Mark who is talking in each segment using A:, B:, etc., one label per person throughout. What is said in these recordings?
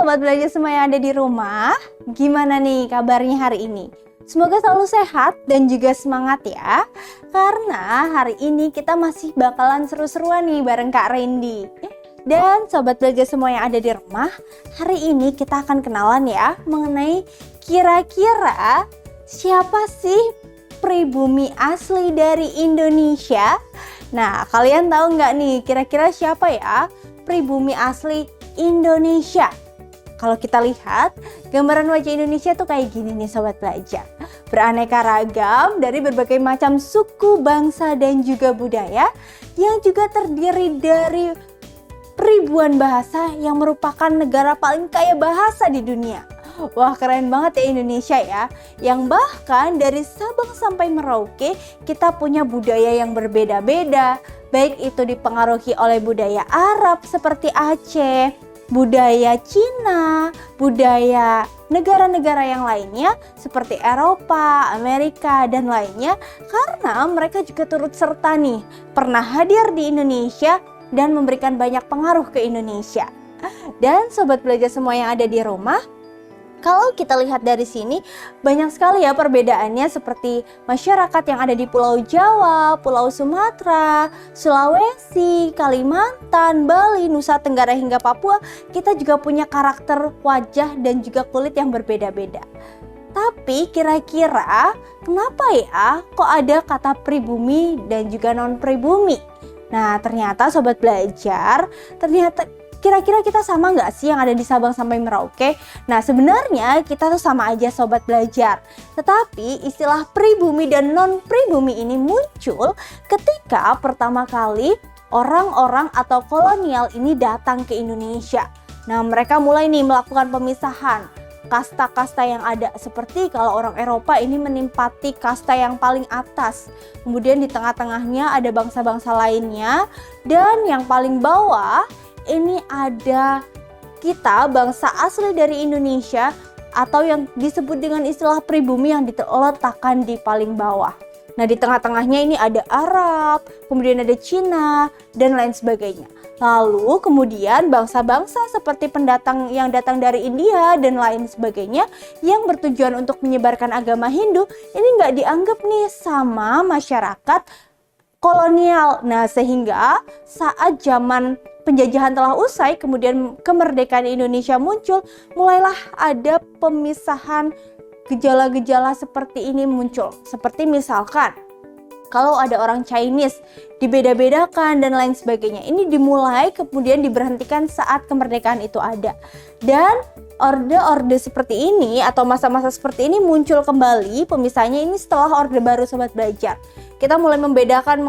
A: sobat belajar semua yang ada di rumah, gimana nih kabarnya hari ini? Semoga selalu sehat dan juga semangat ya. Karena hari ini kita masih bakalan seru-seruan nih bareng Kak Randy. Dan sobat belajar semua yang ada di rumah, hari ini kita akan kenalan ya mengenai kira-kira siapa sih pribumi asli dari Indonesia. Nah, kalian tahu nggak nih kira-kira siapa ya pribumi asli Indonesia? Kalau kita lihat, gambaran wajah Indonesia tuh kayak gini nih sobat belajar. Beraneka ragam dari berbagai macam suku, bangsa, dan juga budaya yang juga terdiri dari ribuan bahasa yang merupakan negara paling kaya bahasa di dunia. Wah, keren banget ya Indonesia ya. Yang bahkan dari Sabang sampai Merauke kita punya budaya yang berbeda-beda. Baik itu dipengaruhi oleh budaya Arab seperti Aceh, budaya Cina, budaya negara-negara yang lainnya seperti Eropa, Amerika, dan lainnya. Karena mereka juga turut serta nih pernah hadir di Indonesia dan memberikan banyak pengaruh ke Indonesia. Dan sobat belajar semua yang ada di rumah, kalau kita lihat dari sini banyak sekali ya perbedaannya seperti masyarakat yang ada di Pulau Jawa, Pulau Sumatera, Sulawesi, Kalimantan, Bali, Nusa Tenggara hingga Papua. Kita juga punya karakter wajah dan juga kulit yang berbeda-beda. Tapi kira-kira kenapa ya kok ada kata pribumi dan juga non pribumi? Nah, ternyata sobat belajar, kira-kira kita sama nggak sih yang ada di Sabang sampai Merauke? Nah, sebenarnya kita tuh sama aja sobat belajar. Tetapi istilah pribumi dan non-pribumi ini muncul ketika pertama kali orang-orang atau kolonial ini datang ke Indonesia. Nah, mereka mulai nih melakukan pemisahan kasta-kasta yang ada, seperti kalau orang Eropa ini menempati kasta yang paling atas. Kemudian di tengah-tengahnya ada bangsa-bangsa lainnya, dan yang paling bawah ini ada kita bangsa asli dari Indonesia atau yang disebut dengan istilah pribumi yang diletakkan di paling bawah. Nah, di tengah-tengahnya ini ada Arab, kemudian ada Cina, dan lain sebagainya. Lalu kemudian bangsa-bangsa seperti pendatang yang datang dari India dan lain sebagainya yang bertujuan untuk menyebarkan agama Hindu ini nggak dianggap nih sama masyarakat kolonial. Nah, sehingga saat zaman penjajahan telah usai, kemudian kemerdekaan Indonesia muncul, mulailah ada pemisahan gejala-gejala seperti ini muncul. Seperti misalkan, kalau ada orang Chinese dibeda-bedakan dan lain sebagainya. Ini dimulai kemudian diberhentikan saat kemerdekaan itu ada. Dan orde-orde seperti ini atau masa-masa seperti ini muncul kembali pemisahannya ini setelah orde baru sobat belajar. Kita mulai membedakan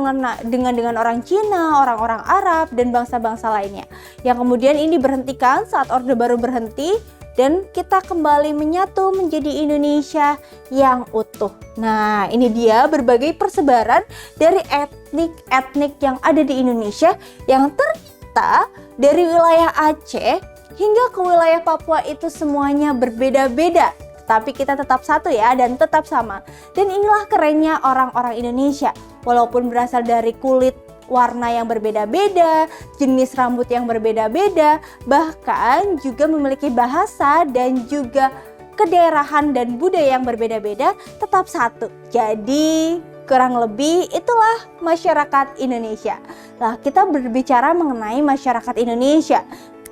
A: dengan orang Cina, orang-orang Arab, dan bangsa-bangsa lainnya. Yang kemudian ini diberhentikan saat orde baru berhenti dan kita kembali menyatu menjadi Indonesia yang utuh. Nah, ini dia berbagai persebaran dari etnik-etnik yang ada di Indonesia yang ternyata dari wilayah Aceh hingga ke wilayah Papua itu semuanya berbeda-beda. Tapi kita tetap satu ya dan tetap sama. Dan inilah kerennya orang-orang Indonesia. Walaupun berasal dari kulit warna yang berbeda-beda, jenis rambut yang berbeda-beda, bahkan juga memiliki bahasa dan juga kedaerahan dan budaya yang berbeda-beda, tetap satu. Jadi kurang lebih itulah masyarakat Indonesia. Nah, kita berbicara mengenai masyarakat Indonesia.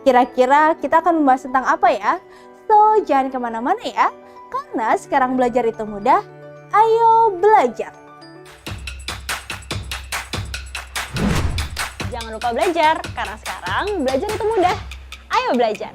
A: Kira-kira kita akan membahas tentang apa ya? So, jangan kemana-mana ya, karena sekarang belajar itu mudah. Ayo belajar!
B: Jangan lupa belajar, karena sekarang belajar itu mudah. Ayo belajar!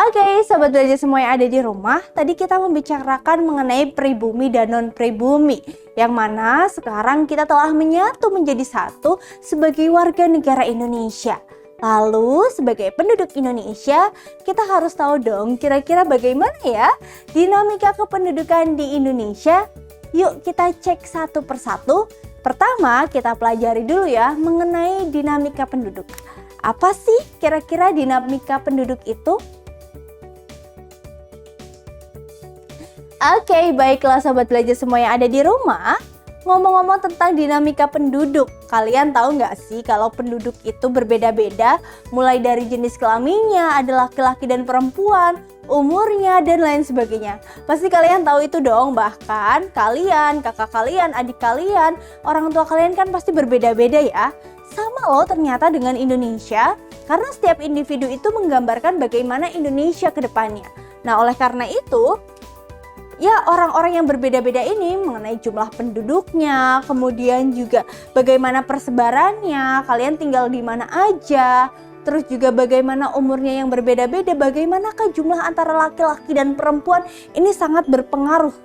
A: Oke, sobat belajar semua yang ada di rumah, tadi kita membicarakan mengenai pribumi dan non-pribumi, yang mana sekarang kita telah menyatu menjadi satu sebagai warga negara Indonesia. Lalu sebagai penduduk Indonesia, kita harus tahu dong kira-kira bagaimana ya dinamika kependudukan di Indonesia. Yuk kita cek satu persatu. Pertama kita pelajari dulu ya mengenai dinamika penduduk. Apa sih kira-kira dinamika penduduk itu? Oke, baiklah sobat belajar semua yang ada di rumah. Ngomong-ngomong tentang dinamika penduduk, kalian tahu nggak sih kalau penduduk itu berbeda-beda, mulai dari jenis kelaminnya, ada laki-laki dan perempuan, umurnya, dan lain sebagainya. Pasti kalian tahu itu dong, bahkan kalian, kakak kalian, adik kalian, orang tua kalian kan pasti berbeda-beda ya. Sama loh ternyata dengan Indonesia, karena setiap individu itu menggambarkan bagaimana Indonesia ke depannya. Nah, oleh karena itu, ya orang-orang yang berbeda-beda ini mengenai jumlah penduduknya, kemudian juga bagaimana persebarannya, kalian tinggal di mana aja, terus juga bagaimana umurnya yang berbeda-beda, bagaimanakah jumlah antara laki-laki dan perempuan, ini sangat berpengaruh.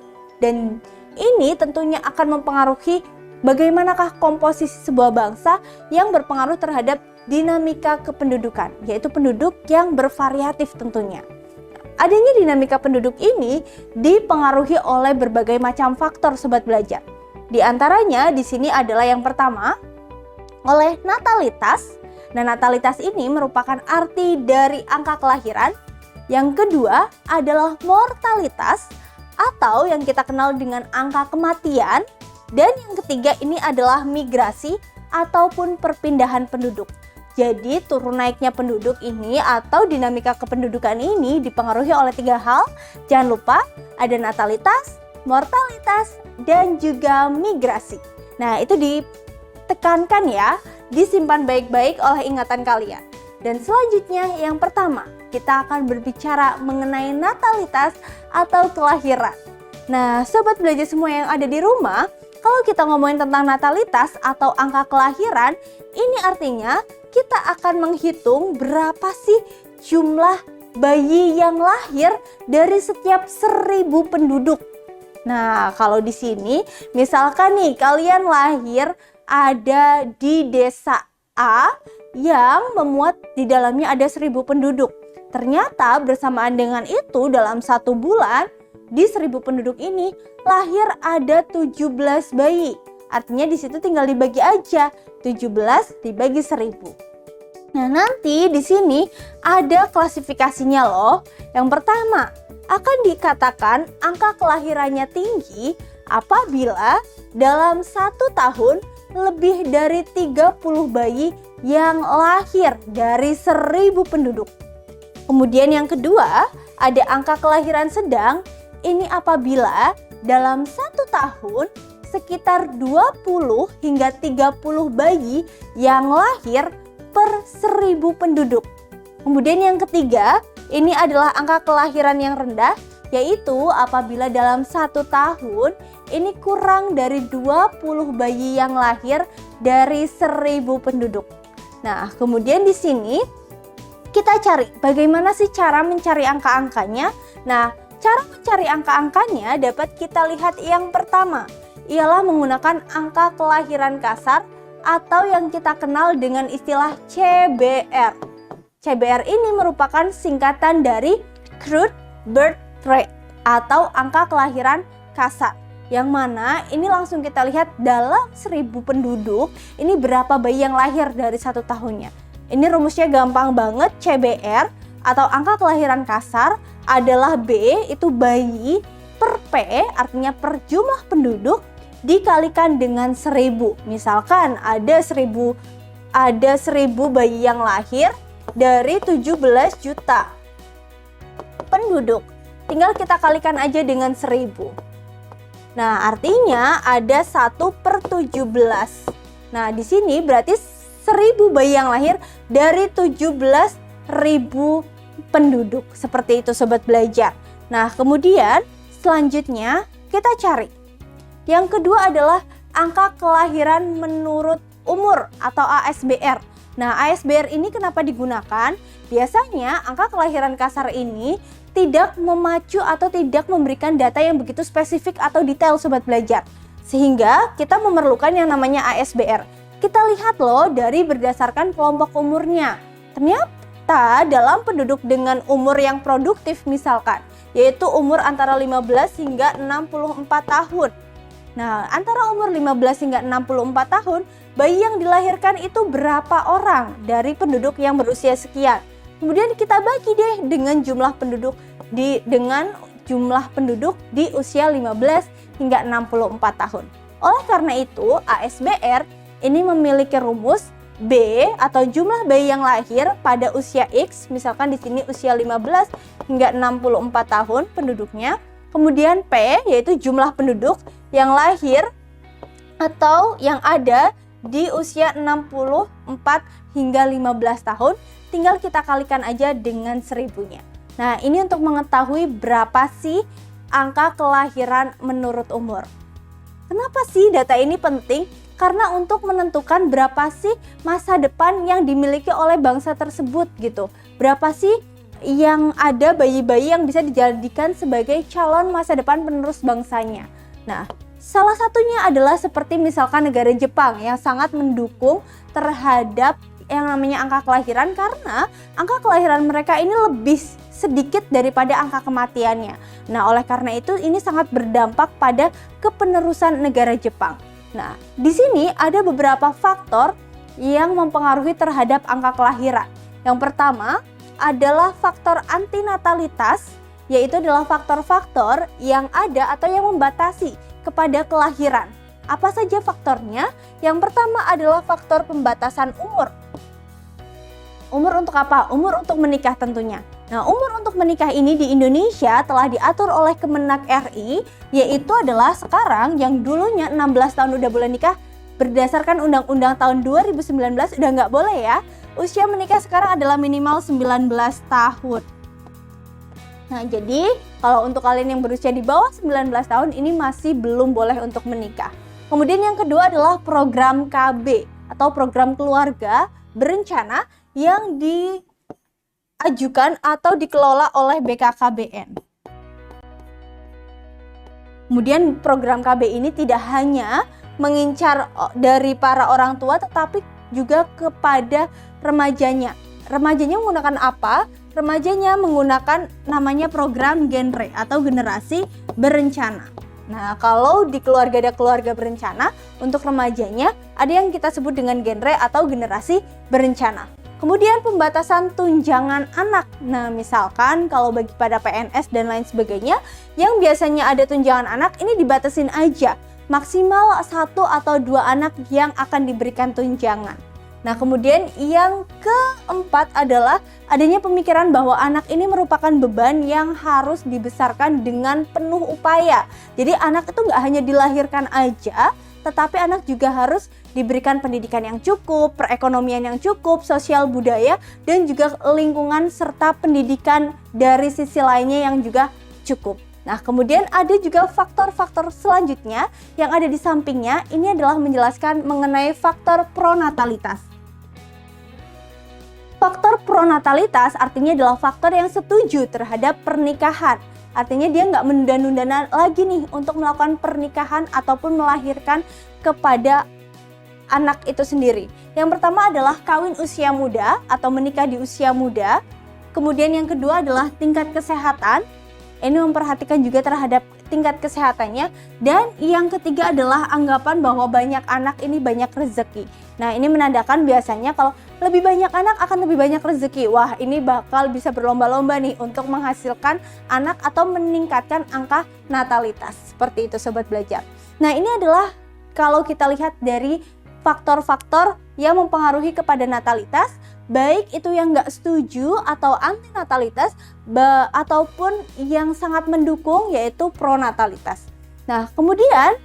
A: Dan ini tentunya akan mempengaruhi bagaimanakah komposisi sebuah bangsa yang berpengaruh terhadap dinamika kependudukan, yaitu penduduk yang bervariatif tentunya. Adanya dinamika penduduk ini dipengaruhi oleh berbagai macam faktor sobat belajar. Di antaranya di sini adalah yang pertama oleh natalitas. Nah, natalitas ini merupakan arti dari angka kelahiran. Yang kedua adalah mortalitas atau yang kita kenal dengan angka kematian. Dan yang ketiga ini adalah migrasi ataupun perpindahan penduduk. Jadi turun naiknya penduduk ini atau dinamika kependudukan ini dipengaruhi oleh 3 hal. Jangan lupa ada natalitas, mortalitas, dan juga migrasi. Nah, itu ditekankan ya, disimpan baik-baik oleh ingatan kalian. Dan selanjutnya yang pertama, kita akan berbicara mengenai natalitas atau kelahiran. Nah, sobat belajar semua yang ada di rumah, kalau kita ngomongin tentang natalitas atau angka kelahiran, ini artinya kita akan menghitung berapa sih jumlah bayi yang lahir dari setiap 1000 penduduk. Nah, kalau di sini misalkan nih kalian lahir ada di desa A yang memuat di dalamnya ada 1000 penduduk. Ternyata bersamaan dengan itu dalam 1 bulan di 1000 penduduk ini lahir ada 17 bayi. Artinya di situ tinggal dibagi aja, 17 dibagi 1000. Nah, nanti di sini ada klasifikasinya loh. Yang pertama, akan dikatakan angka kelahirannya tinggi apabila dalam 1 tahun lebih dari 30 bayi yang lahir dari 1000 penduduk. Kemudian yang kedua, ada angka kelahiran sedang. Ini apabila dalam 1 tahun sekitar 20 hingga 30 bayi yang lahir per 1000 penduduk. Kemudian yang ketiga, ini adalah angka kelahiran yang rendah, yaitu apabila dalam 1 tahun ini kurang dari 20 bayi yang lahir dari 1000 penduduk. Nah, kemudian di sini kita cari bagaimana sih cara mencari angka-angkanya. Nah, cara mencari angka-angkanya dapat kita lihat yang pertama, ialah menggunakan angka kelahiran kasar atau yang kita kenal dengan istilah CBR. CBR ini merupakan singkatan dari Crude Birth Rate atau angka kelahiran kasar. Yang mana ini langsung kita lihat dalam 1000 penduduk ini berapa bayi yang lahir dari 1 tahunnya. Ini rumusnya gampang banget, CBR atau angka kelahiran kasar adalah B itu bayi per P artinya per jumlah penduduk dikalikan dengan 1000. Misalkan ada 1000 bayi yang lahir dari 17 juta penduduk. Tinggal kita kalikan aja dengan 1000. Nah, artinya ada 1/17. Nah, di sini berarti 1000 bayi yang lahir dari 17.000 penduduk. Seperti itu sobat belajar. Nah, kemudian selanjutnya kita cari. Yang kedua adalah angka kelahiran menurut umur atau ASBR. Nah, ASBR ini kenapa digunakan? Biasanya angka kelahiran kasar ini tidak memacu atau tidak memberikan data yang begitu spesifik atau detail sobat belajar. Sehingga kita memerlukan yang namanya ASBR. Kita lihat loh dari berdasarkan kelompok umurnya. Ternyata dalam penduduk dengan umur yang produktif misalkan, yaitu umur antara 15 hingga 64 tahun. Nah, antara umur 15 hingga 64 tahun, bayi yang dilahirkan itu berapa orang dari penduduk yang berusia sekian. Kemudian kita bagi deh dengan jumlah penduduk dengan jumlah penduduk di usia 15 hingga 64 tahun. Oleh karena itu, ASBR ini memiliki rumus B atau jumlah bayi yang lahir pada usia X, misalkan di sini usia 15 hingga 64 tahun penduduknya. Kemudian P yaitu jumlah penduduk yang lahir atau yang ada di usia 64 hingga 15 tahun, tinggal kita kalikan aja dengan 1000-nya. Nah, ini untuk mengetahui berapa sih angka kelahiran menurut umur. Kenapa sih data ini penting? Karena untuk menentukan berapa sih masa depan yang dimiliki oleh bangsa tersebut gitu. Berapa sih yang ada bayi-bayi yang bisa dijadikan sebagai calon masa depan penerus bangsanya. Nah, salah satunya adalah seperti misalkan negara Jepang yang sangat mendukung terhadap yang namanya angka kelahiran, karena angka kelahiran mereka ini lebih sedikit daripada angka kematiannya. Nah, oleh karena itu ini sangat berdampak pada kepenerusan negara Jepang. Nah, di sini ada beberapa faktor yang mempengaruhi terhadap angka kelahiran. Yang pertama adalah faktor antinatalitas, yaitu adalah faktor-faktor yang ada atau yang membatasi kepada kelahiran. Apa saja faktornya? Yang pertama adalah faktor pembatasan umur. Umur untuk apa? Umur untuk menikah tentunya. Nah, umur untuk menikah ini di Indonesia telah diatur oleh Kemenak RI, yaitu adalah sekarang yang dulunya 16 tahun udah boleh nikah, berdasarkan Undang-Undang tahun 2019 udah nggak boleh ya. Usia menikah sekarang adalah minimal 19 tahun. Nah, jadi kalau untuk kalian yang berusia di bawah 19 tahun ini masih belum boleh untuk menikah. Kemudian yang kedua adalah program KB atau program keluarga berencana yang diajukan atau dikelola oleh BKKBN. Kemudian program KB ini tidak hanya mengincar dari para orang tua tetapi juga kepada remajanya. Remajanya menggunakan apa? Remajanya menggunakan namanya program genre atau generasi berencana. Nah, kalau di keluarga ada keluarga berencana, untuk remajanya ada yang kita sebut dengan genre atau generasi berencana. Kemudian pembatasan tunjangan anak. Nah, misalkan kalau bagi pada PNS dan lain sebagainya, yang biasanya ada tunjangan anak ini dibatasin aja. Maksimal 1 atau 2 anak yang akan diberikan tunjangan. Nah, kemudian yang keempat adalah adanya pemikiran bahwa anak ini merupakan beban yang harus dibesarkan dengan penuh upaya. Jadi anak itu nggak hanya dilahirkan aja, tetapi anak juga harus diberikan pendidikan yang cukup, perekonomian yang cukup, sosial budaya, dan juga lingkungan serta pendidikan dari sisi lainnya yang juga cukup. Nah, kemudian ada juga faktor-faktor selanjutnya yang ada di sampingnya. Ini adalah menjelaskan mengenai faktor pronatalitas. Faktor pronatalitas artinya adalah faktor yang setuju terhadap pernikahan. Artinya dia nggak menunda-nunda lagi nih untuk melakukan pernikahan ataupun melahirkan kepada anak itu sendiri. Yang pertama adalah kawin usia muda atau menikah di usia muda. Kemudian yang kedua adalah tingkat kesehatan. Ini memperhatikan juga terhadap tingkat kesehatannya. Dan yang ketiga adalah anggapan bahwa banyak anak ini banyak rezeki. Nah, ini menandakan biasanya kalau lebih banyak anak akan lebih banyak rezeki. Wah, ini bakal bisa berlomba-lomba nih untuk menghasilkan anak atau meningkatkan angka natalitas. Seperti itu Sobat Belajar. Nah, ini adalah kalau kita lihat dari faktor-faktor yang mempengaruhi kepada natalitas, baik itu yang nggak setuju atau anti natalitas, ataupun yang sangat mendukung yaitu pronatalitas. Nah, kemudian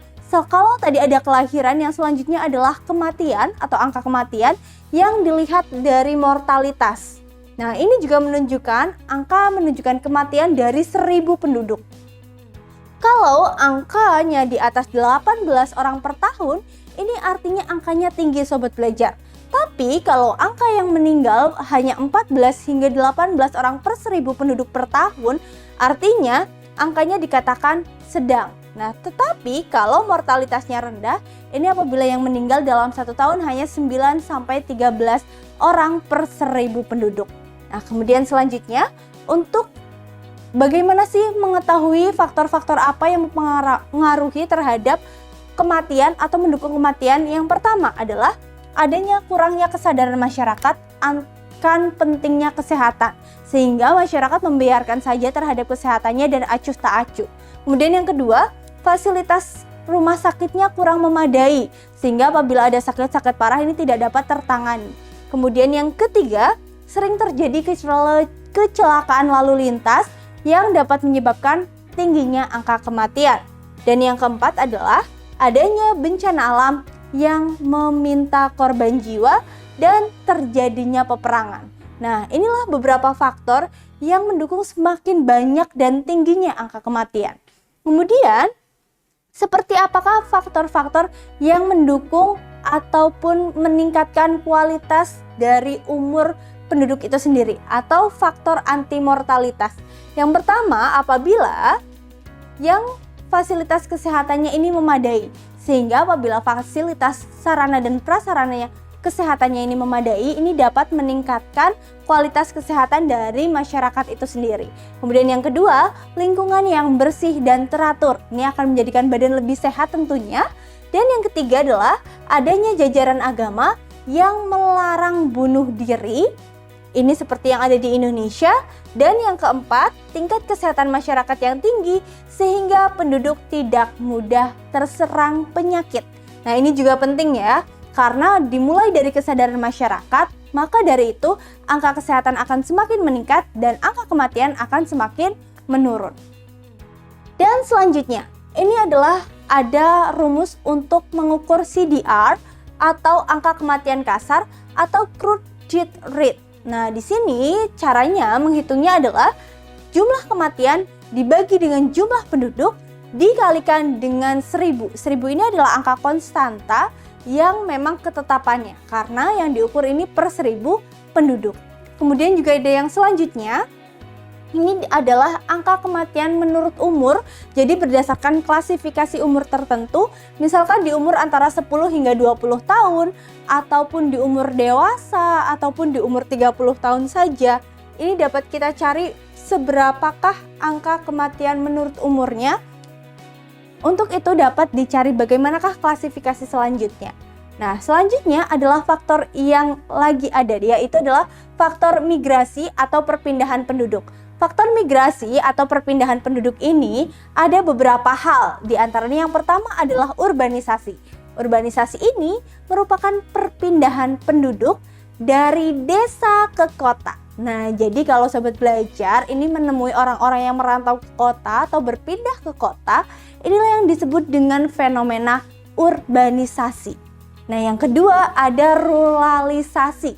A: kalau tadi ada kelahiran, yang selanjutnya adalah kematian atau angka kematian yang dilihat dari mortalitas. Nah, ini juga menunjukkan kematian dari 1000 penduduk. Kalau angkanya di atas 18 orang per tahun, ini artinya angkanya tinggi Sobat Belajar. Tapi kalau angka yang meninggal hanya 14 hingga 18 orang per 1000 penduduk per tahun, artinya angkanya dikatakan sedang. Nah, tetapi kalau mortalitasnya rendah, ini apabila yang meninggal dalam 1 tahun hanya 9-13 orang per 1000 penduduk. Nah, kemudian selanjutnya, untuk bagaimana sih mengetahui faktor-faktor apa yang mempengaruhi terhadap kematian atau mendukung kematian? Yang pertama adalah adanya kurangnya kesadaran masyarakat akan pentingnya kesehatan, sehingga masyarakat membiarkan saja terhadap kesehatannya dan acuh tak acuh. Kemudian yang kedua, fasilitas rumah sakitnya kurang memadai, sehingga apabila ada sakit-sakit parah ini tidak dapat tertangani. Kemudian yang ketiga, sering terjadi kecelakaan lalu lintas yang dapat menyebabkan tingginya angka kematian. Dan yang keempat adalah adanya bencana alam yang meminta korban jiwa dan terjadinya peperangan. Nah, inilah beberapa faktor yang mendukung semakin banyak dan tingginya angka kematian. Kemudian, seperti apakah faktor-faktor yang mendukung ataupun meningkatkan kualitas dari umur penduduk itu sendiri atau faktor anti-mortalitas? Yang pertama, apabila yang fasilitas kesehatannya ini memadai, sehingga apabila fasilitas sarana dan prasarananya kesehatannya ini memadai, ini dapat meningkatkan kualitas kesehatan dari masyarakat itu sendiri. Kemudian yang kedua, lingkungan yang bersih dan teratur. Ini akan menjadikan badan lebih sehat tentunya. Dan yang ketiga adalah adanya jajaran agama yang melarang bunuh diri. Ini seperti yang ada di Indonesia. Dan yang keempat, tingkat kesehatan masyarakat yang tinggi sehingga penduduk tidak mudah terserang penyakit. Nah, ini juga penting ya, karena dimulai dari kesadaran masyarakat, maka dari itu angka kesehatan akan semakin meningkat dan angka kematian akan semakin menurun. Dan selanjutnya, ini adalah ada rumus untuk mengukur CDR atau angka kematian kasar atau crude death rate. Nah, di sini caranya menghitungnya adalah jumlah kematian dibagi dengan jumlah penduduk dikalikan dengan 1000. 1000 ini adalah angka konstanta yang memang ketetapannya, karena yang diukur ini per 1000 penduduk. Kemudian juga ada yang selanjutnya, ini adalah angka kematian menurut umur. Jadi berdasarkan klasifikasi umur tertentu, misalkan di umur antara 10 hingga 20 tahun, ataupun di umur dewasa, ataupun di umur 30 tahun saja. Ini dapat kita cari seberapakah angka kematian menurut umurnya. Untuk itu dapat dicari bagaimanakah klasifikasi selanjutnya. Nah, selanjutnya adalah faktor yang lagi ada, yaitu adalah faktor migrasi atau perpindahan penduduk. Faktor migrasi atau perpindahan penduduk ini ada beberapa hal. Di antaranya yang pertama adalah urbanisasi. Urbanisasi ini merupakan perpindahan penduduk dari desa ke kota. Nah, jadi kalau sobat belajar ini menemui orang-orang yang merantau ke kota atau berpindah ke kota, inilah yang disebut dengan fenomena urbanisasi. Nah, yang kedua ada ruralisasi.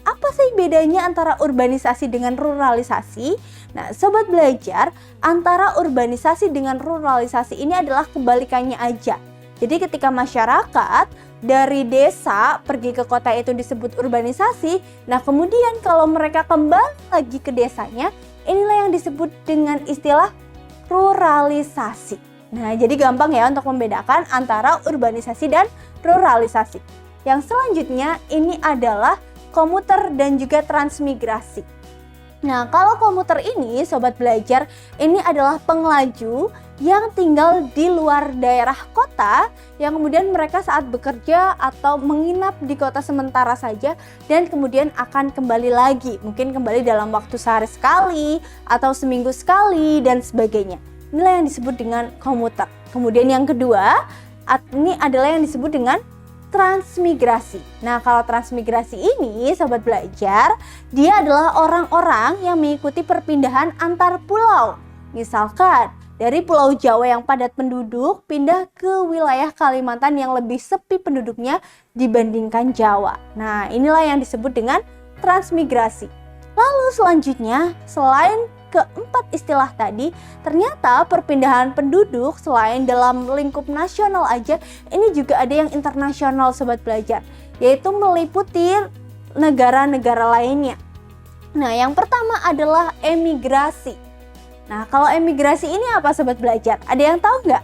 A: Apa sih bedanya antara urbanisasi dengan ruralisasi? Nah, sobat belajar, antara urbanisasi dengan ruralisasi ini adalah kebalikannya aja. Jadi ketika masyarakat dari desa pergi ke kota itu disebut urbanisasi. Nah, kemudian kalau mereka kembali lagi ke desanya, inilah yang disebut dengan istilah ruralisasi. Nah, jadi gampang ya untuk membedakan antara urbanisasi dan ruralisasi. Yang selanjutnya ini adalah komuter dan juga transmigrasi. Nah, kalau komuter ini sobat belajar, ini adalah pengelaju yang tinggal di luar daerah kota, yang kemudian mereka saat bekerja atau menginap di kota sementara saja dan kemudian akan kembali lagi, mungkin kembali dalam waktu sehari sekali atau seminggu sekali dan sebagainya. Inilah yang disebut dengan komuter. Kemudian yang kedua, ini adalah yang disebut dengan transmigrasi. Nah, kalau transmigrasi ini sobat belajar, dia adalah orang-orang yang mengikuti perpindahan antar pulau. Misalkan dari Pulau Jawa yang padat penduduk pindah ke wilayah Kalimantan yang lebih sepi penduduknya dibandingkan Jawa. Nah, inilah yang disebut dengan transmigrasi. Lalu selanjutnya, selain keempat istilah tadi, ternyata perpindahan penduduk selain dalam lingkup nasional aja, ini juga ada yang internasional sobat belajar, yaitu meliputi negara-negara lainnya. Nah, yang pertama adalah emigrasi. Nah, kalau emigrasi ini apa sobat belajar? Ada yang tahu nggak?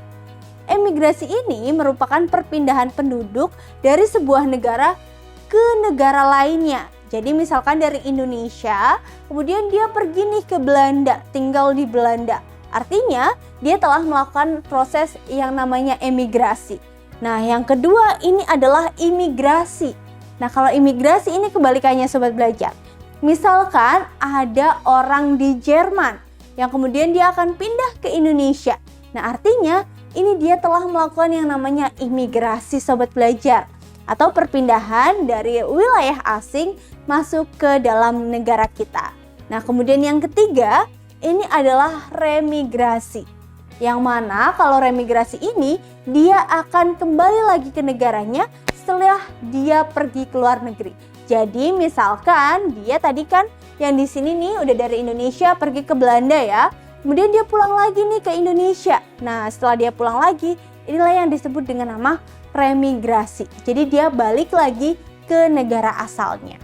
A: Emigrasi ini merupakan perpindahan penduduk dari sebuah negara ke negara lainnya. Jadi misalkan dari Indonesia, kemudian dia pergi nih ke Belanda, tinggal di Belanda. Artinya dia telah melakukan proses yang namanya emigrasi. Nah, yang kedua ini adalah imigrasi. Nah, kalau imigrasi ini kebalikannya sobat belajar. Misalkan ada orang di Jerman yang kemudian dia akan pindah ke Indonesia. Nah, artinya ini dia telah melakukan yang namanya imigrasi sobat belajar, atau perpindahan dari wilayah asing masuk ke dalam negara kita. Nah, kemudian yang ketiga, ini adalah remigrasi. Yang mana kalau remigrasi ini dia akan kembali lagi ke negaranya setelah dia pergi ke luar negeri. Jadi misalkan dia tadi kan yang di sini nih udah dari Indonesia pergi ke Belanda ya. Kemudian dia pulang lagi nih ke Indonesia. Nah, setelah dia pulang lagi, inilah yang disebut dengan nama remigrasi. Jadi dia balik lagi ke negara asalnya.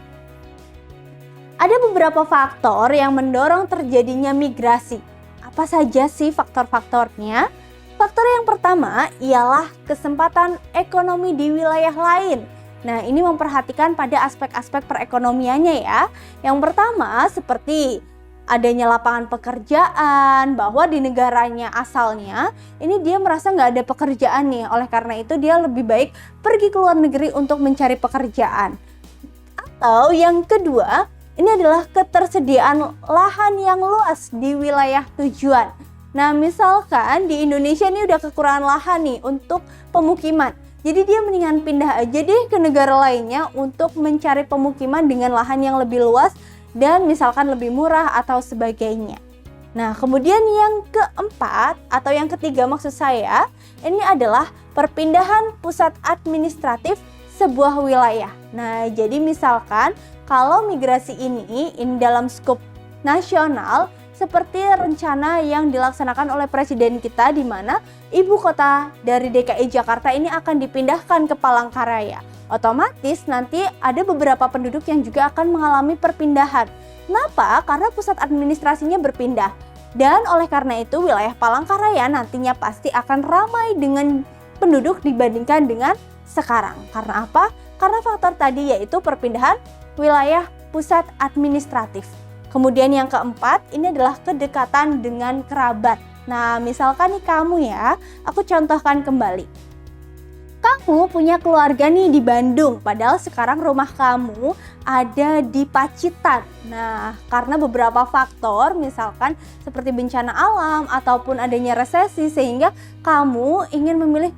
A: Ada beberapa faktor yang mendorong terjadinya migrasi. Apa saja sih faktor-faktornya? Faktor yang pertama ialah kesempatan ekonomi di wilayah lain. Nah, ini memperhatikan pada aspek-aspek perekonomiannya ya. Yang pertama seperti adanya lapangan pekerjaan, bahwa di negaranya asalnya ini dia merasa nggak ada pekerjaan nih. Oleh karena itu dia lebih baik pergi ke luar negeri untuk mencari pekerjaan. Atau yang kedua, ini adalah ketersediaan lahan yang luas di wilayah tujuan. Nah, misalkan di Indonesia ini udah kekurangan lahan nih untuk pemukiman. Jadi dia mendingan pindah aja deh ke negara lainnya untuk mencari pemukiman dengan lahan yang lebih luas dan misalkan lebih murah atau sebagainya. Nah, kemudian yang keempat atau yang ketiga maksud saya, ini adalah perpindahan pusat administratif sebuah wilayah. Nah, jadi misalkan kalau migrasi ini dalam skop nasional, seperti rencana yang dilaksanakan oleh presiden kita di mana ibu kota dari DKI Jakarta ini akan dipindahkan ke Palangkaraya. Otomatis nanti ada beberapa penduduk yang juga akan mengalami perpindahan. Kenapa? Karena pusat administrasinya berpindah. Dan oleh karena itu wilayah Palangkaraya nantinya pasti akan ramai dengan penduduk dibandingkan dengan sekarang. Karena apa? Karena faktor tadi yaitu perpindahan wilayah pusat administratif. Kemudian yang keempat, ini adalah kedekatan dengan kerabat. Nah, misalkan nih kamu ya, aku contohkan kembali. Kamu punya keluarga nih di Bandung, padahal sekarang rumah kamu ada di Pacitan. Nah, karena beberapa faktor, misalkan seperti bencana alam ataupun adanya resesi, sehingga kamu ingin memilih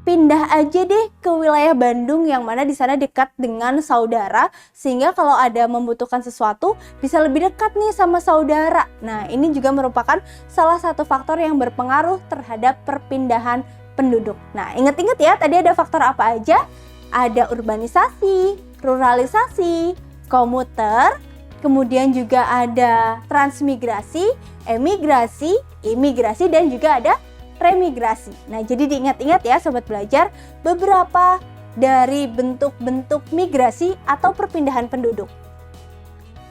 A: pindah aja deh ke wilayah Bandung yang mana di sana dekat dengan saudara, sehingga kalau ada membutuhkan sesuatu bisa lebih dekat nih sama saudara. Nah, ini juga merupakan salah satu faktor yang berpengaruh terhadap perpindahan penduduk. Nah, ingat-ingat ya, tadi ada faktor apa aja? Ada urbanisasi, ruralisasi, komuter, kemudian juga ada transmigrasi, emigrasi, imigrasi, dan juga ada remigrasi. Nah, jadi diingat-ingat ya sobat belajar, beberapa dari bentuk-bentuk migrasi atau perpindahan penduduk.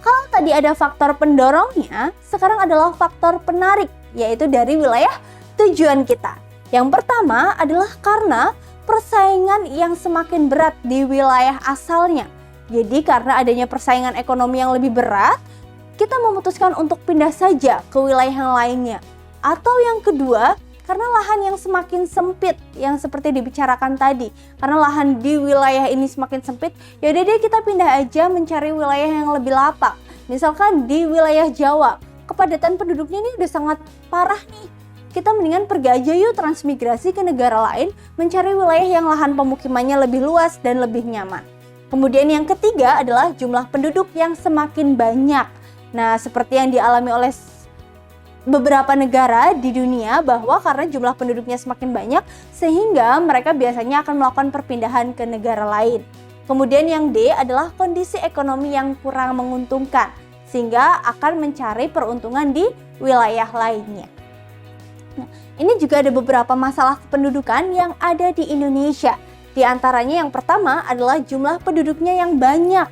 A: Kalau tadi ada faktor pendorongnya, sekarang adalah faktor penarik, yaitu dari wilayah tujuan kita. Yang pertama adalah karena persaingan yang semakin berat di wilayah asalnya. Jadi karena adanya persaingan ekonomi yang lebih berat, kita memutuskan untuk pindah saja ke wilayah yang lainnya. Atau yang kedua, karena lahan yang semakin sempit yang seperti dibicarakan tadi. Karena lahan di wilayah ini semakin sempit, yaudah deh kita pindah aja mencari wilayah yang lebih lapang. Misalkan di wilayah Jawa, kepadatan penduduknya ini udah sangat parah nih. Kita mendingan pergi aja yuk transmigrasi ke negara lain, mencari wilayah yang lahan pemukimannya lebih luas dan lebih nyaman. Kemudian yang ketiga adalah jumlah penduduk yang semakin banyak. Nah, seperti yang dialami oleh beberapa negara di dunia, bahwa karena jumlah penduduknya semakin banyak sehingga mereka biasanya akan melakukan perpindahan ke negara lain. Kemudian yang D adalah kondisi ekonomi yang kurang menguntungkan sehingga akan mencari peruntungan di wilayah lainnya. Nah, ini juga ada beberapa masalah kependudukan yang ada di Indonesia. Di antaranya yang pertama adalah jumlah penduduknya yang banyak.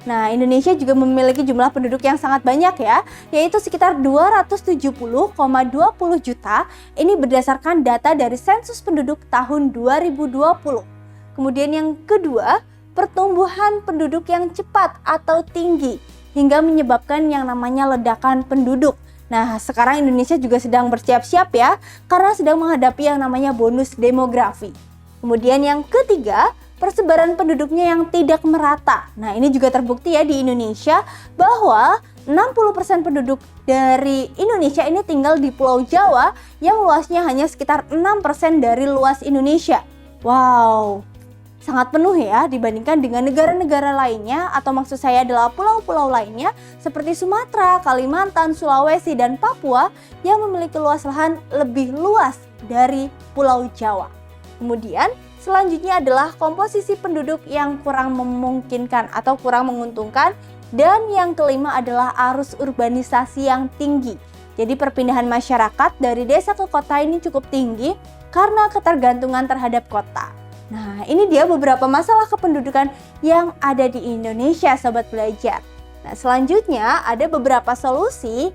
A: Nah, Indonesia juga memiliki jumlah penduduk yang sangat banyak ya, yaitu sekitar 270,20 juta. Ini berdasarkan data dari sensus penduduk tahun 2020. Kemudian yang kedua, pertumbuhan penduduk yang cepat atau tinggi hingga menyebabkan yang namanya ledakan penduduk. Nah, sekarang Indonesia juga sedang bersiap-siap ya, karena sedang menghadapi yang namanya bonus demografi. Kemudian yang ketiga, persebaran penduduknya yang tidak merata. Nah, ini juga terbukti ya di Indonesia bahwa 60% penduduk dari Indonesia ini tinggal di Pulau Jawa yang luasnya hanya sekitar 6% dari luas Indonesia. Wow, sangat penuh ya dibandingkan dengan negara-negara lainnya, atau maksud saya adalah pulau-pulau lainnya seperti Sumatera, Kalimantan, Sulawesi, dan Papua yang memiliki luas lahan lebih luas dari Pulau Jawa. Kemudian selanjutnya adalah komposisi penduduk yang kurang memungkinkan atau kurang menguntungkan, dan yang kelima adalah arus urbanisasi yang tinggi. Jadi perpindahan masyarakat dari desa ke kota ini cukup tinggi karena ketergantungan terhadap kota. Nah, ini dia beberapa masalah kependudukan yang ada di Indonesia, Sobat Belajar. Nah, selanjutnya ada beberapa solusi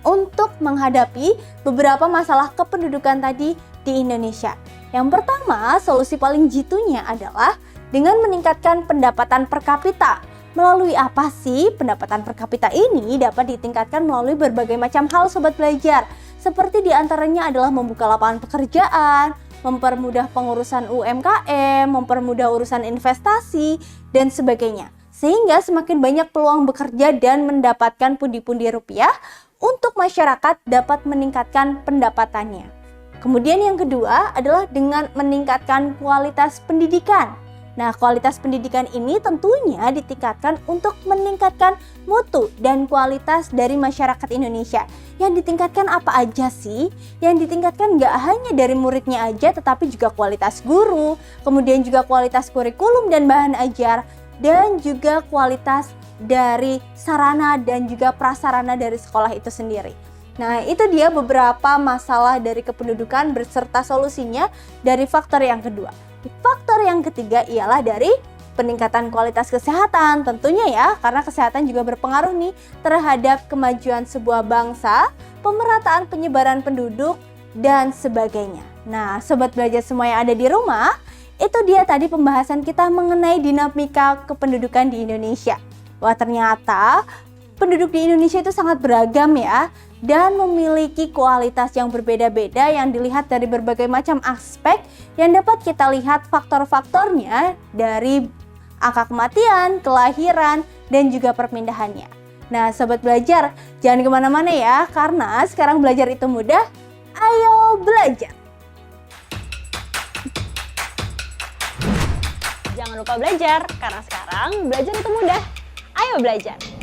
A: untuk menghadapi beberapa masalah kependudukan tadi di Indonesia. Yang pertama, solusi paling jitunya adalah dengan meningkatkan pendapatan per kapita. Melalui apa sih pendapatan per kapita ini dapat ditingkatkan melalui berbagai macam hal, Sobat Belajar. Seperti diantaranya adalah membuka lapangan pekerjaan, mempermudah pengurusan UMKM, mempermudah urusan investasi, dan sebagainya. Sehingga semakin banyak peluang bekerja dan mendapatkan pundi-pundi rupiah untuk masyarakat dapat meningkatkan pendapatannya. Kemudian yang kedua adalah dengan meningkatkan kualitas pendidikan. Nah, kualitas pendidikan ini tentunya ditingkatkan untuk meningkatkan mutu dan kualitas dari masyarakat Indonesia. Yang ditingkatkan apa aja sih? Yang ditingkatkan nggak hanya dari muridnya aja, tetapi juga kualitas guru, kemudian juga kualitas kurikulum dan bahan ajar, dan juga kualitas dari sarana dan juga prasarana dari sekolah itu sendiri. Nah, itu dia beberapa masalah dari kependudukan beserta solusinya dari faktor yang kedua. Faktor yang ketiga ialah dari peningkatan kualitas kesehatan tentunya ya, karena kesehatan juga berpengaruh nih terhadap kemajuan sebuah bangsa, pemerataan penyebaran penduduk, dan sebagainya. Nah, Sobat Belajar semua yang ada di rumah, itu dia tadi pembahasan kita mengenai dinamika kependudukan di Indonesia. Wah, ternyata penduduk di Indonesia itu sangat beragam ya, dan memiliki kualitas yang berbeda-beda yang dilihat dari berbagai macam aspek yang dapat kita lihat faktor-faktornya dari angka kematian, kelahiran, dan juga perpindahannya. Nah, Sobat Belajar, jangan kemana-mana ya, karena sekarang belajar itu mudah, ayo belajar!
B: Jangan lupa belajar, karena sekarang belajar itu mudah. Ayo belajar!